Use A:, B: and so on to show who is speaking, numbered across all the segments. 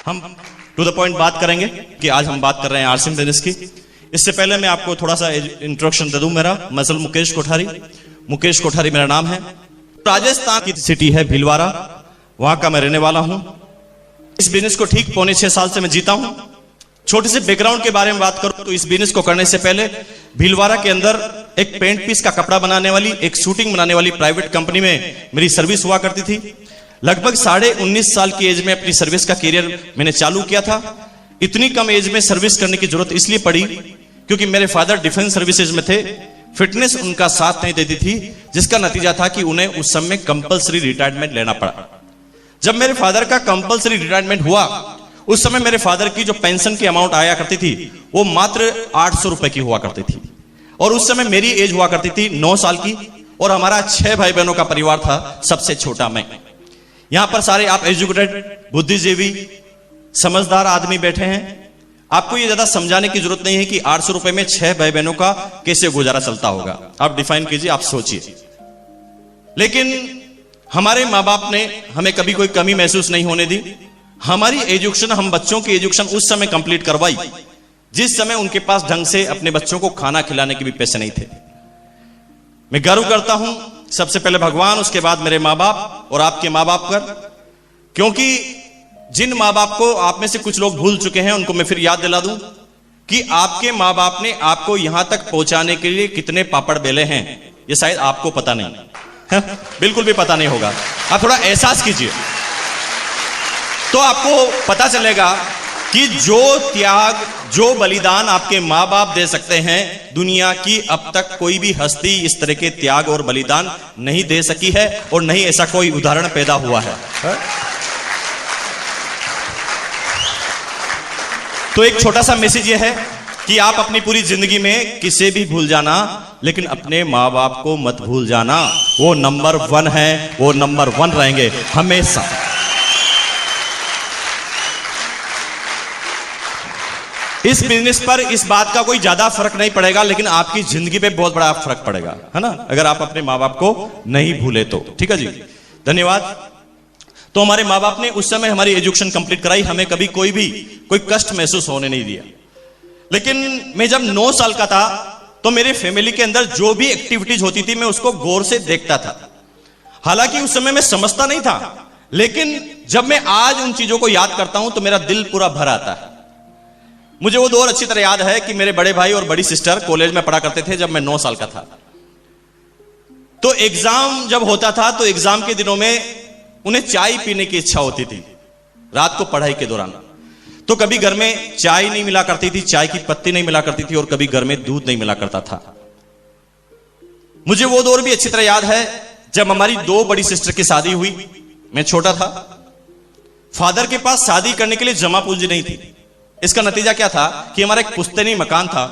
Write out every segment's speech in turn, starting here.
A: हम to the point बात करेंगे कि आज हम बात कर रहे हैं आरसीएम बिजनेस की। इससे पहले मैं आपको थोड़ा सा इंट्रोडक्शन दे दूं। मेरा मसल मुकेश कोठारी मेरा नाम है। राजस्थान की सिटी है भीलवाड़ा, वहां का मैं रहने वाला हूं। इस बिजनेस को ठीक 5.5 साल से मैं जीता हूं। छोटे से बैकग्राउंड के बारे में बात करूं तो इस बिजनेस को करने से पहले भीलवाड़ा के अंदर एक पेंट पीस का कपड़ा बनाने वाली, एक शूटिंग बनाने वाली प्राइवेट कंपनी में मेरी सर्विस हुआ करती थी। लगभग 19.5 साल की एज में अपनी सर्विस का कैरियर मैंने चालू किया था। इतनी कम एज में सर्विस करने की जरूरत इसलिए पड़ी क्योंकि मेरे फादर डिफेंस सर्विसेज में थे। फिटनेस उनका साथ नहीं देती थी, जिसका नतीजा था कि उन्हें उस समय कंपलसरी रिटायरमेंट लेना पड़ा। जब मेरे फादर का कंपलसरी रिटायरमेंट हुआ, उस समय मेरे फादर की जो पेंशन की अमाउंट आया करती थी वो मात्र 800 रुपए की हुआ करती थी। और उस समय मेरी एज हुआ करती थी 9 साल की और हमारा 6 भाई बहनों का परिवार था, सबसे छोटा मैं। यहां पर सारे आप एजुकेटेड, बुद्धिजीवी, समझदार आदमी बैठे हैं। आपको ये ज्यादा समझाने की जरूरत नहीं है कि 800 रुपए में 6 भाई बहनों का कैसे गुजारा चलता होगा। आप डिफाइन कीजिए, आप सोचिए। लेकिन हमारे माँ बाप ने हमें कभी कोई कमी महसूस नहीं होने दी। हमारी एजुकेशन, हम बच्चों की एजुकेशन उस समय कंप्लीट करवाई जिस समय उनके पास ढंग से अपने बच्चों को खाना खिलाने के भी पैसे नहीं थे। मैं गर्व करता हूं सबसे पहले भगवान, उसके बाद मेरे माँ बाप और आपके माँ बाप पर, क्योंकि जिन माँ बाप को आप में से कुछ लोग भूल चुके हैं उनको मैं फिर याद दिला दूं कि आपके माँ बाप ने आपको यहां तक पहुंचाने के लिए कितने पापड़ बेले हैं, ये शायद आपको पता नहीं है। बिल्कुल भी पता नहीं होगा। आप थोड़ा एहसास कीजिए तो आपको पता चलेगा कि जो त्याग, जो बलिदान आपके माँ बाप दे सकते हैं, दुनिया की अब तक कोई भी हस्ती इस तरह के त्याग और बलिदान नहीं दे सकी है और नहीं ऐसा कोई उदाहरण पैदा हुआ है। तो एक छोटा सा मैसेज यह है कि आप अपनी पूरी जिंदगी में किसे भी भूल जाना, लेकिन अपने माँ बाप को मत भूल जाना। वो नंबर 1 है, वो नंबर 1 रहेंगे हमेशा। इस बिजनेस पर इस बात का कोई ज्यादा फर्क नहीं पड़ेगा, लेकिन आपकी जिंदगी पे बहुत बड़ा फर्क पड़ेगा, है ना, अगर आप अपने माँ बाप को नहीं भूले तो। ठीक है जी, धन्यवाद। तो हमारे माँ बाप ने उस समय हमारी एजुकेशन कंप्लीट कराई, हमें कभी कोई कष्ट महसूस होने नहीं दिया। लेकिन मैं जब 9 साल का था तो मेरे फैमिली के अंदर जो भी एक्टिविटीज होती थी मैं उसको गौर से देखता था। हालांकि उस समय मैं समझता नहीं था, लेकिन जब मैं आज उन चीजों को याद करता हूं तो मेरा दिल पूरा भर आता है। मुझे वो दौर अच्छी तरह याद है कि मेरे बड़े भाई और बड़ी सिस्टर कॉलेज में पढ़ा करते थे जब मैं 9 साल का था। तो एग्जाम जब होता था तो एग्जाम के दिनों में उन्हें चाय पीने की इच्छा होती थी रात को पढ़ाई के दौरान। तो कभी घर में चाय नहीं मिला करती थी, चाय की पत्ती नहीं मिला करती थी, और कभी घर में दूध नहीं मिला करता था। मुझे वो दौर भी अच्छी तरह याद है जब हमारी 2 बड़ी सिस्टर की शादी हुई। मैं छोटा था। फादर के पास शादी करने के लिए जमा पूंजी नहीं थी। इसका नतीजा क्या था कि हमारा एक पुश्तैनी मकान था,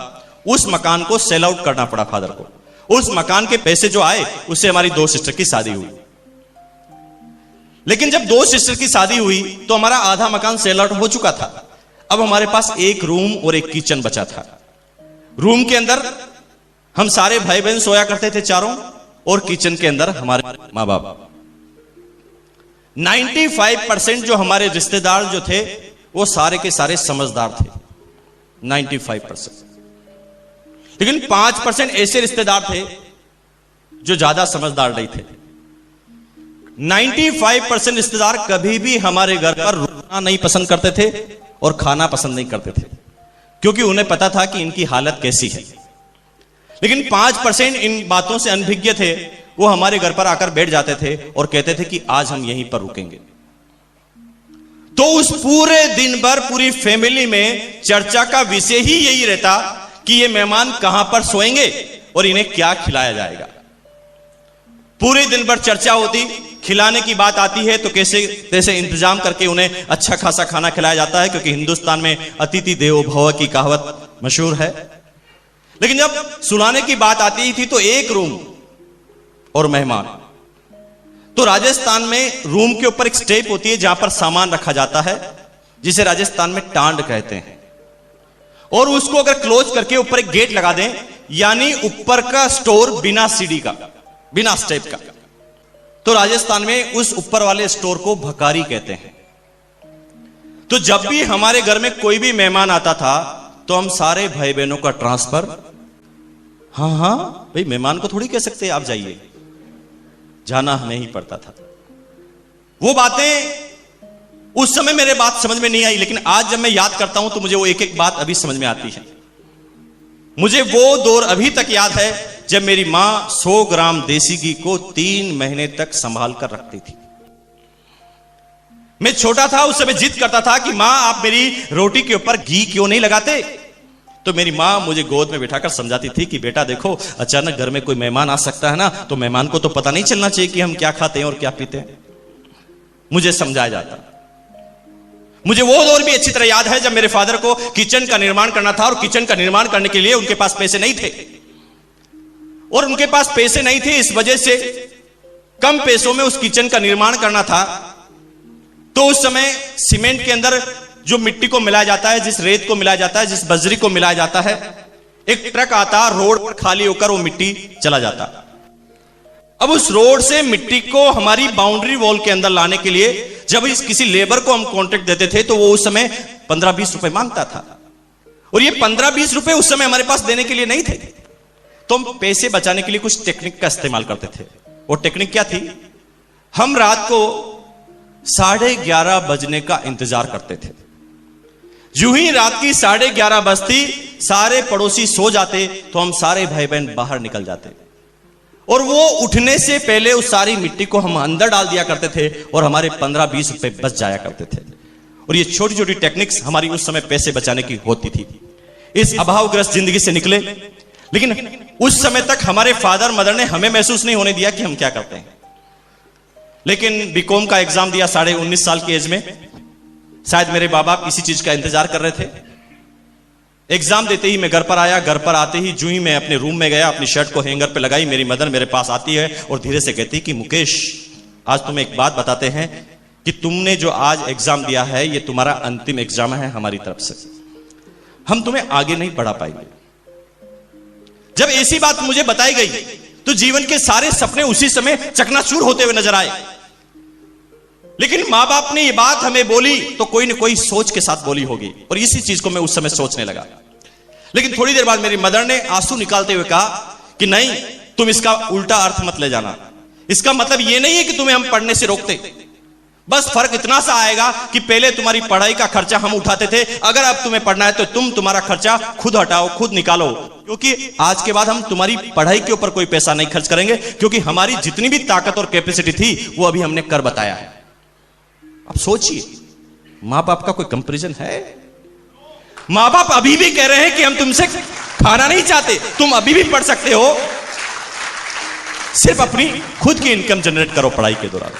A: उस मकान को सेल आउट करना पड़ा फादर को। उस मकान के पैसे जो आए उससे हमारी 2 सिस्टर की शादी हुई। लेकिन जब 2 सिस्टर की शादी हुई तो हमारा आधा मकान सेल आउट हो चुका था। अब हमारे पास एक रूम और एक किचन बचा था। रूम के अंदर हम सारे भाई बहन सोया करते थे चारों, और किचन के अंदर हमारे माँ बाप। 95% जो हमारे रिश्तेदार जो थे वो सारे के सारे समझदार थे, 95%। लेकिन 5% ऐसे रिश्तेदार थे जो ज्यादा समझदार नहीं थे। 95% रिश्तेदार कभी भी हमारे घर पर रुकना नहीं पसंद करते थे और खाना पसंद नहीं करते थे, क्योंकि उन्हें पता था कि इनकी हालत कैसी है। लेकिन 5% इन बातों से अनभिज्ञ थे। वो हमारे घर पर आकर बैठ जाते थे और कहते थे कि आज हम यहीं पर रुकेंगे। तो उस पूरे दिन भर पूरी फैमिली में चर्चा का विषय ही यही रहता कि ये मेहमान कहां पर सोएंगे और इन्हें क्या खिलाया जाएगा। पूरे दिन भर चर्चा होती, खिलाने की बात आती है तो कैसे इंतजाम करके उन्हें अच्छा खासा खाना खिलाया जाता है, क्योंकि हिंदुस्तान में अतिथि देवो भव की कहावत मशहूर है। लेकिन जब सुलाने की बात आती थी तो एक रूम और मेहमान। तो राजस्थान में रूम के ऊपर एक स्टेप होती है जहां पर सामान रखा जाता है, जिसे राजस्थान में टांड कहते हैं। और उसको अगर क्लोज करके ऊपर एक गेट लगा दें, यानी ऊपर का स्टोर बिना सीढ़ी का, बिना स्टेप का, तो राजस्थान में उस ऊपर वाले स्टोर को भकारी कहते हैं। तो जब भी हमारे घर में कोई भी मेहमान आता था तो हम सारे भाई बहनों का ट्रांसफर, हाँ हाँ भाई मेहमान को थोड़ी कह सकते आप जाइए, जाना हमें ही पड़ता था। वो बातें उस समय मेरे बात समझ में नहीं आई, लेकिन आज जब मैं याद करता हूं तो मुझे वो एक एक बात अभी समझ में आती है। मुझे वो दौर अभी तक याद है जब मेरी मां 100 ग्राम देसी घी को 3 महीने तक संभाल कर रखती थी। मैं छोटा था, उस समय जिद करता था कि मां आप मेरी रोटी के ऊपर घी क्यों नहीं लगाते। तो मेरी मां मुझे गोद में बिठाकर समझाती थी कि बेटा देखो, अचानक घर में कोई मेहमान आ सकता है ना, तो मेहमान को तो पता नहीं चलना चाहिए कि हम क्या खाते हैं और क्या पीते हैं। मुझे समझाया जाता। मुझे वो दौर भी अच्छी तरह याद है जब मेरे फादर को किचन का निर्माण करना था, और किचन का निर्माण करने के लिए उनके पास पैसे नहीं थे, और उनके पास पैसे नहीं थे इस वजह से कम पैसों में उस किचन का निर्माण करना था। तो उस समय सीमेंट के अंदर जो मिट्टी को मिलाया जाता है, जिस रेत को मिलाया जाता है, जिस बजरी को मिलाया जाता है, एक ट्रक आता, रोड पर खाली होकर वो मिट्टी चला जाता। अब उस रोड से मिट्टी को हमारी बाउंड्री वॉल के अंदर लाने के लिए जब किसी लेबर को हम कॉन्ट्रैक्ट देते थे तो वो उस समय 15-20 रुपए मांगता था, और ये 15-20 रुपए उस समय हमारे पास देने के लिए नहीं थे। तो हम पैसे बचाने के लिए कुछ टेक्निक का इस्तेमाल करते थे। वो टेक्निक क्या थी? हम रात को 11:30 बजने का इंतजार करते थे। यूं ही रात की 11:30 बजती, सारे पड़ोसी सो जाते तो हम सारे भाई बहन बाहर निकल जाते, और वो उठने से पहले उस सारी मिट्टी को हम अंदर डाल दिया करते थे, और हमारे 15-20 रुपए बच जाया करते थे। और ये छोटी छोटी टेक्निक्स हमारी उस समय पैसे बचाने की होती थी। इस अभावग्रस्त जिंदगी से निकले, लेकिन उस समय तक हमारे फादर मदर ने हमें महसूस नहीं होने दिया कि हम क्या करते हैं। लेकिन बीकॉम का एग्जाम दिया 19.5 साल की एज में। शायद मेरे बाप बाप इसी चीज का इंतजार कर रहे थे। एग्जाम देते ही मैं घर पर आया। घर पर आते ही जो ही मैं अपने रूम में गया, अपनी शर्ट को हैंगर पे लगाई, मेरी मदर मेरे पास आती है और धीरे से कहती कि मुकेश, आज तुम्हें एक बात बताते हैं कि तुमने जो आज एग्जाम दिया है ये तुम्हारा अंतिम एग्जाम है हमारी तरफ से, हम तुम्हें आगे नहीं बढ़ा पाएंगे। जब ऐसी बात मुझे बताई गई तो जीवन के सारे सपने उसी समय चकनाचूर होते हुए नजर आए। लेकिन मां बाप ने ये बात हमें बोली तो कोई ना कोई सोच के साथ बोली होगी, और इसी चीज को मैं उस समय सोचने लगा। लेकिन थोड़ी देर बाद मेरी मदर ने आंसू निकालते हुए कहा कि नहीं, तुम इसका उल्टा अर्थ मत ले जाना। इसका मतलब ये नहीं है कि तुम्हें हम पढ़ने से रोकते, बस फर्क इतना सा आएगा कि पहले तुम्हारी पढ़ाई का खर्चा हम उठाते थे, अगर अब तुम्हें पढ़ना है तो तुम तुम्हारा खर्चा खुद हटाओ, खुद निकालो, क्योंकि आज के बाद हम तुम्हारी पढ़ाई के ऊपर कोई पैसा नहीं खर्च करेंगे, क्योंकि हमारी जितनी भी ताकत और कैपेसिटी थी वो अभी हमने कर बताया है। अब सोचिए, मां बाप का कोई कंपैरिजन है? मां बाप अभी भी कह रहे हैं कि हम तुमसे खाना नहीं चाहते, तुम अभी भी पढ़ सकते हो, सिर्फ अपनी खुद की इनकम जनरेट करो पढ़ाई के दौरान।